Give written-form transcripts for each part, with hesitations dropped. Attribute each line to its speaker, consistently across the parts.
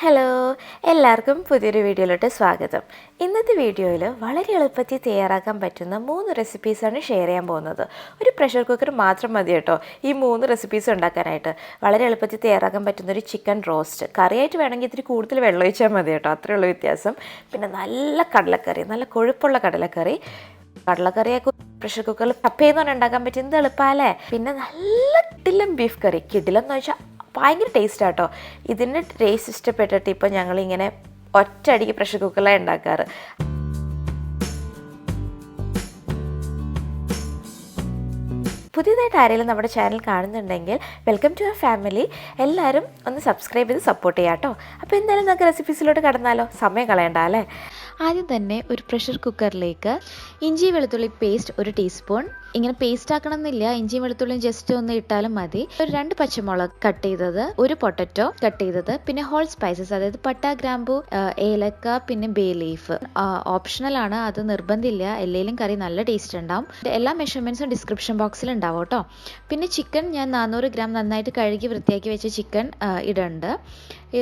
Speaker 1: Hello, എല്ലാവർക്കും പുതിയൊരു വീഡിയോയിലോട്ട് സ്വാഗതം. ഇന്നത്തെ വീഡിയോയിൽ വളരെ എളുപ്പത്തിൽ തയ്യാറാക്കാൻ പറ്റുന്ന 3 റെസിപ്പീസാണ് ഷെയർ ചെയ്യാൻ പോകുന്നത്. ഒരു പ്രഷർ കുക്കർ മാത്രം മതി കേട്ടോ ഈ 3 റെസിപ്പീസ് ഉണ്ടാക്കാനായിട്ട്. വളരെ എളുപ്പത്തിൽ തയ്യാറാക്കാൻ പറ്റുന്ന ഒരു ചിക്കൻ റോസ്റ്റ്, കറിയായിട്ട് വേണമെങ്കിൽ ഇത്തിരി കൂടുതൽ വെള്ളം ഒഴിച്ചാൽ മതി കേട്ടോ, അത്രയേ ഉള്ളൂ വ്യത്യാസം. പിന്നെ നല്ല കടലക്കറി, നല്ല കൊഴുപ്പുള്ള കടലക്കറി. കടലക്കറിയൊക്കെ പ്രഷർ കുക്കറിൽ കപ്പയെന്ന് പറഞ്ഞാൽ ഉണ്ടാക്കാൻ പറ്റും, എന്ത് എളുപ്പമല്ലേ. പിന്നെ നല്ല കിടിലൻ ബീഫ് കറി. കിടിലം എന്ന് വെച്ചാൽ ഭയങ്കര ടേസ്റ്റാട്ടോ. ഇതിൻ്റെ ടേസ്റ്റ് ഇഷ്ടപ്പെട്ടിട്ട് ഇപ്പോൾ ഞങ്ങളിങ്ങനെ ഒറ്റയടിക്ക് പ്രഷർ കുക്കറിലാണ് ഉണ്ടാക്കാറ്. പുതിയതായിട്ട് ആരെങ്കിലും നമ്മുടെ ചാനൽ കാണുന്നുണ്ടെങ്കിൽ വെൽക്കം ടു അവർ ഫാമിലി. എല്ലാവരും ഒന്ന് സബ്സ്ക്രൈബ് ചെയ്ത് സപ്പോർട്ട് ചെയ്യാം കേട്ടോ. അപ്പോൾ എന്തായാലും നമുക്ക് റെസിപ്പീസിലോട്ട് കടന്നാലോ, സമയം കളയണ്ട അല്ലേ.
Speaker 2: ആദ്യം തന്നെ ഒരു പ്രഷർ കുക്കറിലേക്ക് ഇഞ്ചി വെളുത്തുള്ളി പേസ്റ്റ് 1 ടീസ്പൂൺ. ഇങ്ങനെ പേസ്റ്റ് ആക്കണം എന്നില്ല, ഇഞ്ചിയും വെളുത്തുള്ളിയും ജസ്റ്റ് ഒന്ന് ഇട്ടാലും മതി. ഒരു 2 പച്ചമുളക് കട്ട് ചെയ്തത്, ഒരു പൊട്ടറ്റോ കട്ട് ചെയ്തത്, പിന്നെ ഹോൾ സ്പൈസസ്, അതായത് പട്ട, ഗ്രാമ്പു, ഏലക്ക, പിന്നെ ബേ ലീഫ്. ഓപ്ഷണൽ ആണ്, അത് നിർബന്ധമില്ല. എല്ലാവരും കറി നല്ല ടേസ്റ്റ് ഉണ്ടാവും. എല്ലാ മെഷർമെന്റ്സും ഡിസ്ക്രിപ്ഷൻ ബോക്സിൽ ഉണ്ടാവും കേട്ടോ. പിന്നെ ചിക്കൻ ഞാൻ 400 ഗ്രാം നന്നായിട്ട് കഴുകി വൃത്തിയാക്കി വെച്ച ചിക്കൻ ഇടുന്നുണ്ട്.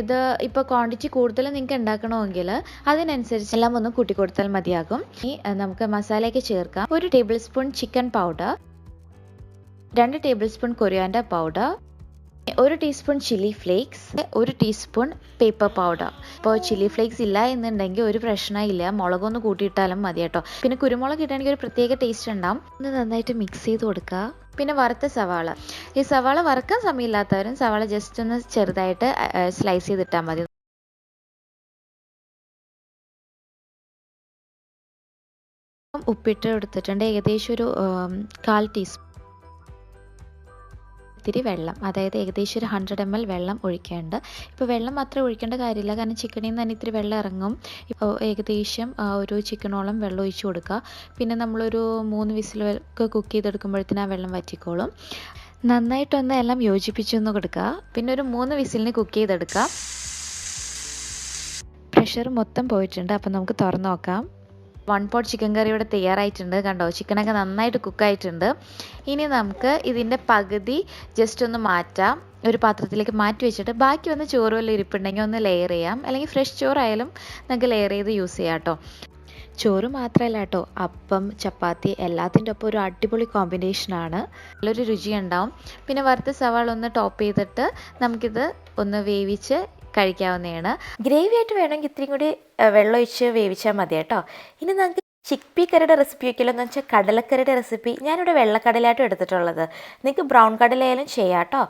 Speaker 2: ഇത് ഇപ്പോൾ ക്വാണ്ടിറ്റി കൂടുതൽ നിങ്ങൾക്ക് ഉണ്ടാക്കണമെങ്കിൽ അതിനനുസരിച്ച് എല്ലാം ഒന്ന് കൂട്ടി കൊടുത്താൽ മതിയാകും. ഇനി നമുക്ക് മസാലയൊക്കെ ചേർക്കാം. 1 table spoon chicken powder, 2 table spoon coriander powder, 1 teaspoon chilli flakes, 1 teaspoon paper powder. ഇപ്പോൾ ചില്ലി ഫ്ലേക്സ് ഇല്ല എന്നുണ്ടെങ്കിൽ ഒരു പ്രശ്നമില്ല, മുളകൊന്ന് കൂട്ടിയിട്ടാലും മതി കേട്ടോ. പിന്നെ കുരുമുളക് ഇട്ടാണെങ്കിൽ ഒരു പ്രത്യേക ടേസ്റ്റ് ഉണ്ടാവും. ഒന്ന് നന്നായിട്ട് മിക്സ് ചെയ്ത് കൊടുക്കുക. പിന്നെ വറുത്ത സവാള. ഈ സവാള വറുക്കാൻ സമയമില്ലാത്തവരും സവാള ജസ്റ്റ് ഒന്ന് ചെറുതായിട്ട് സ്ലൈസ് ചെയ്തിട്ടാൽ മതി. ഉപ്പിട്ട് എടുത്തിട്ടുണ്ട്, ഏകദേശം ഒരു 1/4 ടീസ്പൂൺ. ഇത്തിരി വെള്ളം, അതായത് ഏകദേശം ഒരു 100 ml വെള്ളം ഒഴിക്കേണ്ട. ഇപ്പോൾ വെള്ളം മാത്രമേ ഒഴിക്കേണ്ട കാര്യമില്ല, കാരണം ചിക്കനിൽ നിന്ന് തന്നെ ഇത്തിരി വെള്ളം ഇറങ്ങും. ഇപ്പോൾ ഏകദേശം ഒരു ചിക്കനോളം വെള്ളം ഒഴിച്ച് കൊടുക്കുക. പിന്നെ നമ്മളൊരു 3 വിസിലൊക്കെ കുക്ക് ചെയ്തെടുക്കുമ്പോഴത്തേനും ആ വെള്ളം വറ്റിക്കോളും. നന്നായിട്ടൊന്ന് എല്ലാം യോജിപ്പിച്ചൊന്ന് കൊടുക്കുക. പിന്നെ ഒരു 3 വിസിലിന് കുക്ക് ചെയ്തെടുക്കുക. പ്രഷർ മൊത്തം പോയിട്ടുണ്ട്. അപ്പോൾ നമുക്ക് തുറന്ന് നോക്കാം. 1 പോട്ട് ചിക്കൻ കറി ഇവിടെ തയ്യാറായിട്ടുണ്ട്. കണ്ടോ, ചിക്കനൊക്കെ നന്നായിട്ട് കുക്കായിട്ടുണ്ട്. ഇനി നമുക്ക് ഇതിൻ്റെ പകുതി ജസ്റ്റ് ഒന്ന് മാറ്റാം, ഒരു പാത്രത്തിലേക്ക് മാറ്റി വെച്ചിട്ട് ബാക്കി വന്ന് ചോറ് വല്ല ഇരിപ്പുണ്ടെങ്കിൽ ഒന്ന് ലെയർ ചെയ്യാം. അല്ലെങ്കിൽ ഫ്രഷ് ചോറായാലും നമുക്ക് ലെയർ ചെയ്ത് യൂസ് ചെയ്യാം കേട്ടോ. ചോറ് മാത്രമല്ല കേട്ടോ, അപ്പം, ചപ്പാത്തി എല്ലാത്തിൻ്റെ ഒപ്പം ഒരു അടിപൊളി കോമ്പിനേഷനാണ്. നല്ലൊരു രുചി ഉണ്ടാവും. പിന്നെ വറുത്ത സവാള ഒന്ന് ടോപ്പ് ചെയ്തിട്ട് നമുക്കിത് ഒന്ന് വേവിച്ച് കഴിക്കാവുന്നതാണ്.
Speaker 1: ഗ്രേവി ആയിട്ട് വേണമെങ്കിൽ ഇത്തിരി കൂടി വെള്ളം ഒഴിച്ച് വേവിച്ചാൽ മതി കേട്ടോ. ഇനി നമുക്ക് ചിക്പി കറിയുടെ റെസിപ്പി വയ്ക്കില്ല എന്ന് വെച്ചാൽ കടലക്കറിയുടെ റെസിപ്പി. ഞാനിവിടെ വെള്ളക്കടലയായിട്ടും എടുത്തിട്ടുള്ളത്. നിങ്ങൾക്ക് ബ്രൗൺ കടലയായാലും ചെയ്യാം കേട്ടോ,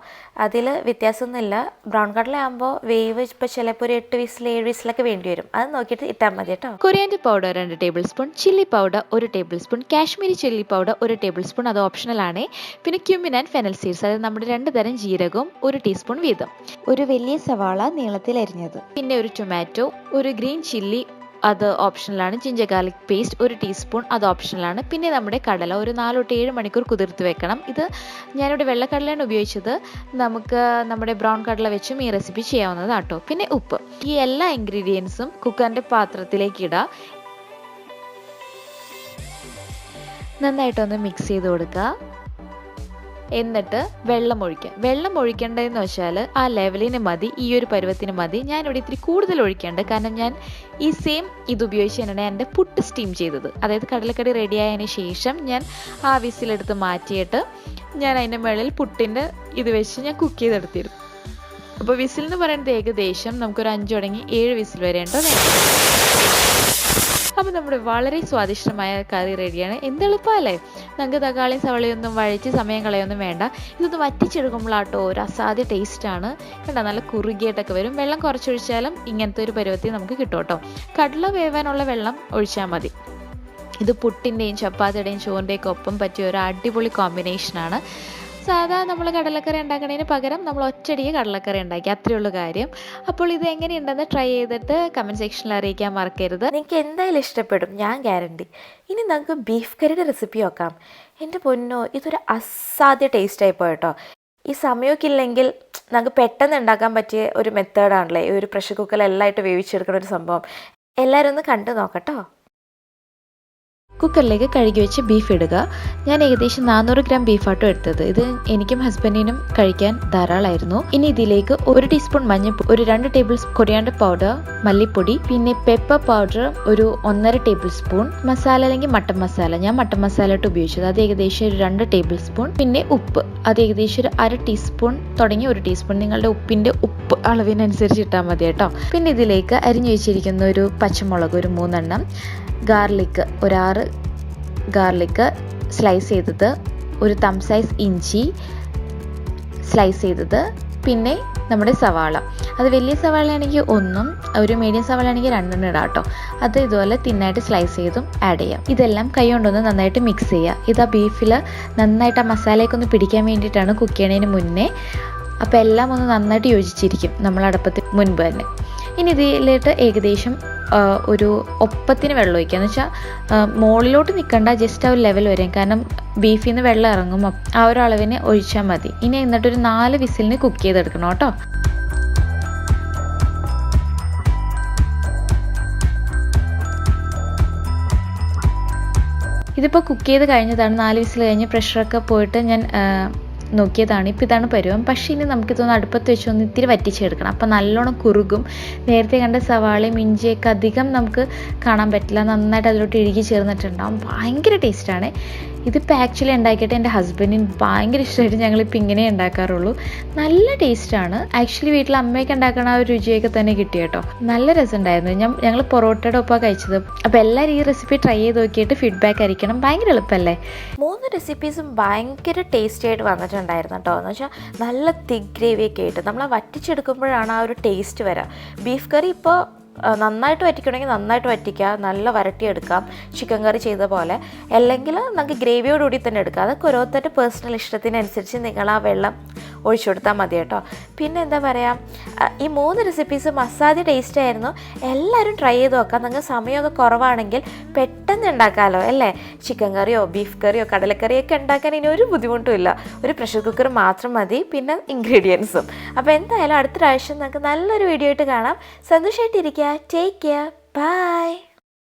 Speaker 1: അതിൽ വ്യത്യാസമൊന്നുമില്ല. ബ്രൗൺ കടലയാകുമ്പോൾ വേവ് ഇപ്പോൾ ചിലപ്പോൾ ഒരു 8 വിസിൽ 7 വിസിലൊക്കെ വേണ്ടി വരും. അത് നോക്കിയിട്ട് ഇട്ടാൽ മതി കേട്ടോ.
Speaker 2: Coriander powder 2 table spoon, chilli powder 1 table spoon, Kashmiri chilli powder 1 table spoon, അത് ഓപ്ഷണലാണ്. പിന്നെ ക്യുമിൻ ആൻഡ് ഫെനൽ സീഡ്സ്, അതായത് നമ്മുടെ 2 തരം ജീരകവും 1 ടീസ്പൂൺ വീതം, ഒരു വലിയ സവാള നീളത്തിൽ അരിഞ്ഞത്, പിന്നെ ഒരു ടൊമാറ്റോ, ഒരു ഗ്രീൻ ചില്ലി, അത് ഓപ്ഷണലാണ്. ജിഞ്ചർ ഗാർലിക് പേസ്റ്റ് 1 ടീസ്പൂൺ, അത് ഓപ്ഷണലാണ്. പിന്നെ നമ്മുടെ കടല ഒരു 4 to 7 മണിക്കൂർ കുതിർത്ത് വെക്കണം. ഇത് ഞാനിവിടെ വെള്ളക്കടലയാണ് ഉപയോഗിച്ചത്. നമുക്ക് നമ്മുടെ ബ്രൗൺ കടല വെച്ചും ഈ റെസിപ്പി ചെയ്യാവുന്നതാണ് കേട്ടോ. പിന്നെ ഉപ്പ്. ഈ എല്ലാ ഇൻഗ്രീഡിയൻസും കുക്കറിൻ്റെ പാത്രത്തിലേക്ക് ഇടുക. നന്നായിട്ടൊന്ന് മിക്സ് ചെയ്ത് കൊടുക്കുക. എന്നിട്ട് വെള്ളം ഒഴിക്കുക. വെള്ളം ഒഴിക്കേണ്ടതെന്ന് വെച്ചാൽ ആ ലെവലിന് മതി, ഈ ഒരു പരുവത്തിന് മതി. ഞാനിവിടെ ഇത്തിരി കൂടുതൽ ഒഴിക്കേണ്ട, കാരണം ഞാൻ ഈ സെയിം ഇത് ഉപയോഗിച്ച് തന്നെയാണ് എൻ്റെ പുട്ട് സ്റ്റീം ചെയ്തത്. അതായത് കടലക്കറി റെഡി ആയതിന് ശേഷം ഞാൻ ആ വിസിലെടുത്ത് മാറ്റിയിട്ട് ഞാൻ അതിൻ്റെ മുകളിൽ പുട്ടിൻ്റെ ഇത് വെച്ച് ഞാൻ കുക്ക് ചെയ്തെടുത്തിരുന്നു. അപ്പോൾ വിസിൽ എന്ന് പറയുന്നത് ഏകദേശം നമുക്കൊരു 5 തുടങ്ങി 7 വിസിൽ വരേണ്ട വേണം. അപ്പോൾ നമ്മുടെ വളരെ സ്വാദിഷ്ടമായ കറി റെഡിയാണ്. എന്തെളുപ്പമല്ലേ. നമുക്ക് തക്കാളിയും സവളയൊന്നും വഴിച്ച് സമയം കളയൊന്നും വേണ്ട. ഇതൊന്ന് വറ്റിച്ചെടുക്കുമ്പോഴാട്ടോ ഒരു അസാധ്യ ടേസ്റ്റാണ് കേട്ടോ. നല്ല കുറുകിയിട്ടൊക്കെ വരും. വെള്ളം കുറച്ചൊഴിച്ചാലും ഇങ്ങനത്തെ ഒരു പരുവത്തിൽ നമുക്ക് കിട്ടും കേട്ടോ. കടല വേവാനുള്ള വെള്ളം ഒഴിച്ചാൽ മതി. ഇത് പുട്ടിൻ്റെയും ചപ്പാത്തിയുടെയും ചോറിൻ്റെയൊക്കെ ഒപ്പം പറ്റിയ ഒരു അടിപൊളി കോമ്പിനേഷനാണ്. സാധാ നമ്മൾ കടലക്കറി ഉണ്ടാക്കുന്നതിന് പകരം നമ്മൾ ഒറ്റയടിക്ക് കടലക്കറി ഉണ്ടാക്കി, അത്രയുള്ള കാര്യം. അപ്പോൾ ഇത് എങ്ങനെയുണ്ടെന്ന് ട്രൈ ചെയ്തിട്ട് കമൻറ്റ് സെക്ഷനിൽ അറിയിക്കാൻ മറക്കരുത്.
Speaker 1: നിങ്ങൾക്ക് എന്തായാലും ഇഷ്ടപ്പെടും, ഞാൻ ഗ്യാരണ്ടി. ഇനി നമുക്ക് ബീഫ് കറിയുടെ റെസിപ്പി നോക്കാം. എൻ്റെ പൊന്നോ, ഇതൊരു അസാധ്യ ടേസ്റ്റായി പോയിട്ടോ. ഈ സമയമൊക്കെ ഇല്ലെങ്കിൽ നമുക്ക് പെട്ടെന്ന് ഉണ്ടാക്കാൻ പറ്റിയ ഒരു മെത്തേഡാണല്ലേ ഈ ഒരു പ്രഷർ കുക്കറിൽ എല്ലാമായിട്ട് വേവിച്ചെടുക്കുന്ന ഒരു സംഭവം. എല്ലാവരും ഒന്ന് കണ്ടു നോക്കട്ടോ.
Speaker 2: കുക്കറിലേക്ക് കഴുകി വെച്ച് ബീഫ് ഇടുക. ഞാൻ ഏകദേശം 400 ഗ്രാം ബീഫാട്ടോ എടുത്തത്. ഇത് എനിക്കും ഹസ്ബൻഡിനും കഴിക്കാൻ ധാരാളമായിരുന്നു. ഇനി ഇതിലേക്ക് 1 ടീസ്പൂൺ മഞ്ഞൾപ്പൊടി, ഒരു 2 ടേബിൾ സ്പൂൺ കൊറിയാണ്ടർ പൗഡർ, മല്ലിപ്പൊടി, പിന്നെ പെപ്പർ പൗഡർ ഒരു 1.5 ടേബിൾ സ്പൂൺ, മസാല അല്ലെങ്കിൽ മട്ടൻ മസാല, ഞാൻ മട്ടൻ മസാല ഇട്ട് ഉപയോഗിച്ചത്, അത് ഏകദേശം ഒരു 2 ടേബിൾ സ്പൂൺ, പിന്നെ ഉപ്പ് അത് ഏകദേശം ഒരു 1/2 ടീസ്പൂൺ തുടങ്ങി 1 ടീസ്പൂൺ, നിങ്ങളുടെ ഉപ്പിന്റെ ഉപ്പ് അളവിനനുസരിച്ച് ഇട്ടാൽ മതി കേട്ടോ. പിന്നെ ഇതിലേക്ക് അരിഞ്ഞു വെച്ചിരിക്കുന്ന ഒരു പച്ചമുളക് ഒരു 3 എണ്ണം, ഗാർലിക്ക് ഒരു 6 ഗാർലിക്ക് സ്ലൈസ് ചെയ്തത്, ഒരു തം സൈസ് ഇഞ്ചി സ്ലൈസ് ചെയ്തത്, പിന്നെ നമ്മുടെ സവാള, അത് വലിയ സവാള ആണെങ്കിൽ 1, ഒരു മീഡിയം സവാള ആണെങ്കിൽ 2 ഇടാം കേട്ടോ. അത് ഇതുപോലെ തിന്നായിട്ട് സ്ലൈസ് ചെയ്തും ആഡ് ചെയ്യാം. ഇതെല്ലാം കൈ കൊണ്ടൊന്ന് നന്നായിട്ട് മിക്സ് ചെയ്യുക. ഇത് ആ ബീഫിൽ നന്നായിട്ട് ആ മസാലയൊക്കെ ഒന്ന് പിടിക്കാൻ വേണ്ടിയിട്ടാണ് കുക്ക് ചെയ്യണതിന് മുന്നേ. അപ്പോൾ എല്ലാം ഒന്ന് നന്നായിട്ട് യോജിച്ചിരിക്കും നമ്മൾ അടുപ്പത്തിന് മുൻപ് തന്നെ. ഇനി ഇതിലേക്ക് ഏകദേശം ഒരു ഒപ്പത്തിന് വെള്ളം ഒഴിക്കുക, എന്ന് വെച്ചാൽ മുകളിലോട്ട് നിൽക്കണ്ട, ജസ്റ്റ് ആ ഒരു ലെവൽ വരെയും, കാരണം ബീഫിൽ നിന്ന് വെള്ളം ഇറങ്ങും, ആ ഒരു അളവിന് ഒഴിച്ചാൽ മതി. ഇനി എന്നിട്ടൊരു 4 വിസിലിന് കുക്ക് ചെയ്തെടുക്കണം കേട്ടോ. ഇതിപ്പോൾ കുക്ക് ചെയ്ത് കഴിഞ്ഞതാണ്, 4 വിസിൽ കഴിഞ്ഞ് പ്രഷറൊക്കെ പോയിട്ട് ഞാൻ നോക്കിയതാണ്. ഇപ്പോൾ ഇതാണ് പരുവം. പക്ഷേ ഇനി നമുക്കിതൊന്ന് അടുപ്പത്ത് വെച്ച് ഒന്ന് ഇത്തിരി വറ്റിച്ചെടുക്കണം. അപ്പോൾ നല്ലോണം കുറുകും. നേരത്തെ കണ്ട സവാളയും ഇഞ്ചിയൊക്കെ അധികം നമുക്ക് കാണാൻ പറ്റില്ല, നന്നായിട്ട് അതിലോട്ട് ഇഴുകി ചേർന്നിട്ടുണ്ടാകും. ഭയങ്കര ടേസ്റ്റാണ്. ഇതിപ്പോൾ ആക്ച്വലി ഉണ്ടാക്കിയിട്ട് എൻ്റെ ഹസ്ബൻഡിന് ഭയങ്കര ഇഷ്ടമായിട്ട് ഞങ്ങളിപ്പോൾ ഇങ്ങനെ ഉണ്ടാക്കാറുള്ളൂ. നല്ല ടേസ്റ്റാണ്. ആക്ച്വലി വീട്ടിൽ അമ്മയൊക്കെ ഉണ്ടാക്കണ ആ ഒരു രുചിയൊക്കെ തന്നെ കിട്ടി കേട്ടോ. നല്ല രസമുണ്ടായിരുന്നു. ഞങ്ങൾ പൊറോട്ടയുടെ ഒപ്പം കഴിച്ചത്. അപ്പോൾ എല്ലാവരും ഈ റെസിപ്പി ട്രൈ ചെയ്ത് നോക്കിയിട്ട് ഫീഡ്ബാക്ക് അറിയിക്കണം. ഭയങ്കര എളുപ്പമല്ലേ?
Speaker 1: 3 റെസിപ്പീസും ഭയങ്കര ടേസ്റ്റി ആയിട്ട് വന്നിട്ടുണ്ടായിരുന്നു കേട്ടോ. എന്ന് വെച്ചാൽ നല്ല തിക്ക് ഗ്രേവിയൊക്കെ ആയിട്ട് നമ്മൾ വറ്റിച്ചെടുക്കുമ്പോഴാണ് ആ ഒരു ടേസ്റ്റ് വരിക. ബീഫ് കറി ഇപ്പോൾ നന്നായിട്ട് വറ്റിക്കണമെങ്കിൽ നന്നായിട്ട് വറ്റിക്കുക, നല്ല വരട്ടിയെടുക്കാം, ചിക്കൻ കറി ചെയ്ത പോലെ. അല്ലെങ്കിൽ നമുക്ക് ഗ്രേവിയോടുകൂടി തന്നെ എടുക്കാം. അതൊക്കെ ഓരോരുത്തരുടെ പേഴ്സണൽ ഇഷ്ടത്തിനനുസരിച്ച് നിങ്ങൾ ആ വെള്ളം ഒഴിച്ചു കൊടുത്താൽ മതി കേട്ടോ. പിന്നെ എന്താ പറയുക, ഈ 3 റെസിപ്പീസും അസാധ്യ ടേസ്റ്റ് ആയിരുന്നു. എല്ലാവരും ട്രൈ ചെയ്ത് നോക്കാം. നിങ്ങൾക്ക് സമയമൊക്കെ കുറവാണെങ്കിൽ പെട്ടെന്ന് ഉണ്ടാക്കാമല്ലോ അല്ലേ? ചിക്കൻ കറിയോ ബീഫ് കറിയോ കടലക്കറിയൊക്കെ ഉണ്ടാക്കാൻ ഇനി ഒരു ബുദ്ധിമുട്ടും ഇല്ല. ഒരു പ്രഷർ കുക്കർ മാത്രം മതി, പിന്നെ ഇൻഗ്രീഡിയൻസും. അപ്പോൾ എന്തായാലും അടുത്ത പ്രാവശ്യം നമുക്ക് നല്ലൊരു വീഡിയോ ആയിട്ട് കാണാം. സന്തോഷമായിട്ടിരിക്കുക. Take care. ബൈ.